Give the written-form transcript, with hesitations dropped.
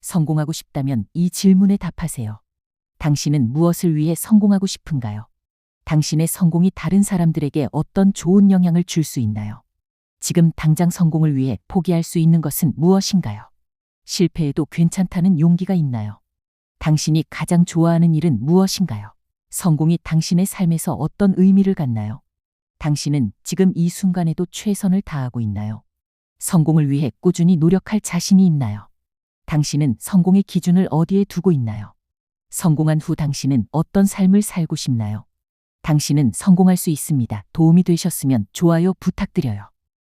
성공하고 싶다면 이 질문에 답하세요. 당신은 무엇을 위해 성공하고 싶은가요? 당신의 성공이 다른 사람들에게 어떤 좋은 영향을 줄 수 있나요? 지금 당장 성공을 위해 포기할 수 있는 것은 무엇인가요? 실패해도 괜찮다는 용기가 있나요? 당신이 가장 좋아하는 일은 무엇인가요? 성공이 당신의 삶에서 어떤 의미를 갖나요? 당신은 지금 이 순간에도 최선을 다하고 있나요? 성공을 위해 꾸준히 노력할 자신이 있나요? 당신은 성공의 기준을 어디에 두고 있나요? 성공한 후 당신은 어떤 삶을 살고 싶나요? 당신은 성공할 수 있습니다. 도움이 되셨으면 좋아요 부탁드려요.